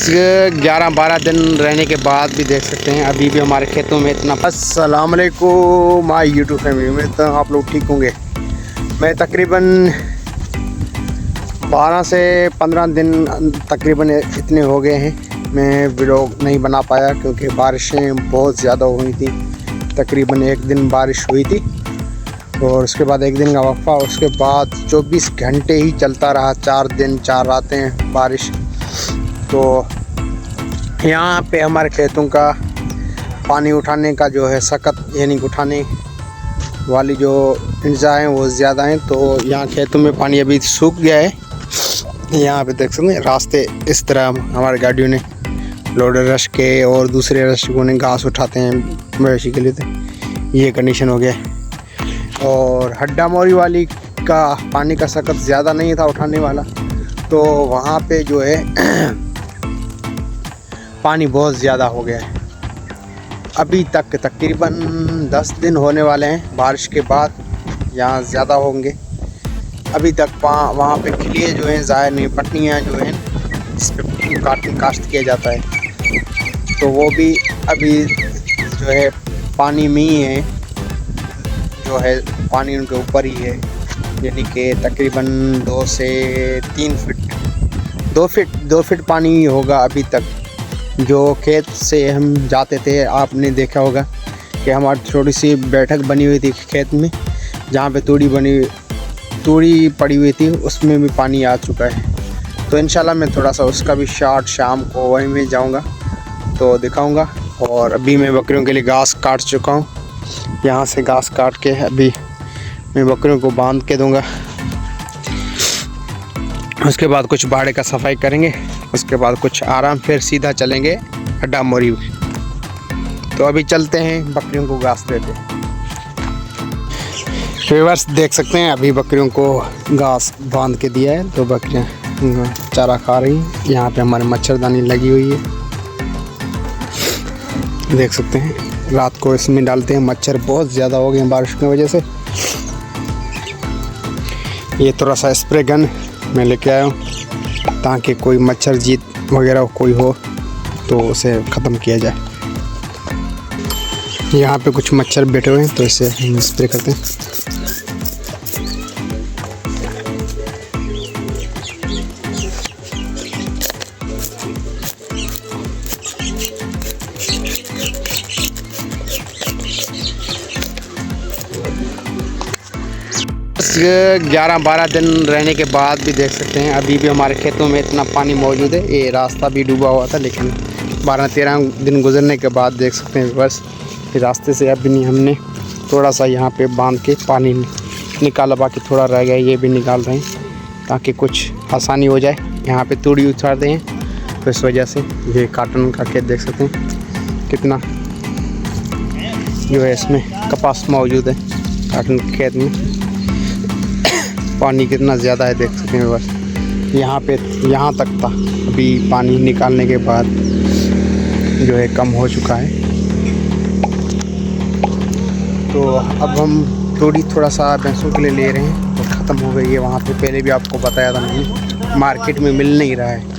11-12 दिन रहने के बाद भी देख सकते हैं अभी भी हमारे खेतों में इतना। अस्सलाम वालेकुम माय यूट्यूब फैमिली में, तो आप लोग ठीक होंगे। मैं तकरीबन 12 से 15 दिन तकरीबन इतने हो गए हैं मैं व्लॉग नहीं बना पाया, क्योंकि बारिशें बहुत ज़्यादा हुई थी। तकरीबन एक दिन बारिश हुई थी और उसके बाद एक दिन का वक्फा, उसके बाद 24 घंटे ही चलता रहा, 4 दिन 4 रातें बारिश। तो यहाँ पे हमारे खेतों का पानी उठाने का जो है सख्त, यानी उठाने वाली जो इंतज़ाम है वो ज़्यादा हैं। तो यहाँ खेतों में पानी अभी सूख गया है। यहाँ पे देख सकते हैं रास्ते इस तरह हमारे गाड़ियों ने, लोडर रश के और दूसरे रशकों ने घास उठाते हैं मवेशी के लिए। तो ये कंडीशन हो गया है। और हड्डा मोरी वाली का पानी का सख्त ज़्यादा नहीं था उठाने वाला, तो वहाँ पे जो है पानी बहुत ज़्यादा हो गया है। अभी तक तकरीबन 10 दिन होने वाले हैं बारिश के बाद, यहाँ ज़्यादा होंगे। अभी तक वहाँ पे खिलिए जो हैं ज़ाहिर नहीं, पटनियाँ जो हैं इस पर काश्त किया जाता है, तो वो भी अभी जो है पानी में ही है, जो है पानी उनके ऊपर ही है। यानी कि तकरीबन 2 से 3 फीट 2 फीट पानी होगा अभी तक। जो खेत से हम जाते थे, आपने देखा होगा कि हमारी थोड़ी सी बैठक बनी हुई थी खेत में, जहाँ पे तूड़ी पड़ी हुई थी, उसमें भी पानी आ चुका है। तो इंशाल्लाह मैं थोड़ा सा उसका भी शॉट शाम को वहीं में जाऊँगा तो दिखाऊँगा। और अभी मैं बकरियों के लिए घास काट चुका हूँ। यहाँ से घास काट के अभी मैं बकरियों को बांध के दूँगा। उसके बाद कुछ बाड़े का सफाई करेंगे, उसके बाद कुछ आराम, फिर सीधा चलेंगे हड्डा मोरी। तो अभी चलते हैं, बकरियों को घास देते हैं। व्यूअर्स देख सकते हैं अभी बकरियों को घास बांध के दिया है, तो बकरियां चारा खा रही हैं। यहाँ पे हमारे मच्छरदानी लगी हुई है, देख सकते हैं। रात को इसमें डालते हैं, मच्छर बहुत ज़्यादा हो गए हैं बारिश की वजह से। ये थोड़ा सा स्प्रे गन मैं लेके आया हूँ ताकि कोई मच्छर जीत वगैरह कोई हो तो उसे ख़त्म किया जाए। यहाँ पे कुछ मच्छर बैठे हुए हैं तो इसे हम स्प्रे करते हैं। बस 11-12 दिन रहने के बाद भी देख सकते हैं अभी भी हमारे खेतों में इतना पानी मौजूद है। ये रास्ता भी डूबा हुआ था, लेकिन 12-13 दिन गुजरने के बाद देख सकते हैं बस फिर रास्ते से अभी नहीं, हमने थोड़ा सा यहाँ पे बांध के पानी निकाला, बाकी थोड़ा रह गया, ये भी निकाल रहे हैं ताकि कुछ आसानी हो जाए। यहाँ पे तूड़ी उतारते हैं, तो इस वजह से ये काटन का खेत देख सकते हैं कितना जो है इसमें कपास मौजूद है। काटन के खेत में पानी कितना ज़्यादा है देख सकते हैं। बस यहाँ तक था, अभी पानी निकालने के बाद जो है कम हो चुका है। तो अब हम थोड़ा सा भैंसों के लिए ले रहे हैं, तो ख़त्म हो गई है। वहाँ पे पहले भी आपको बताया था मैंने, मार्केट में मिल नहीं रहा है।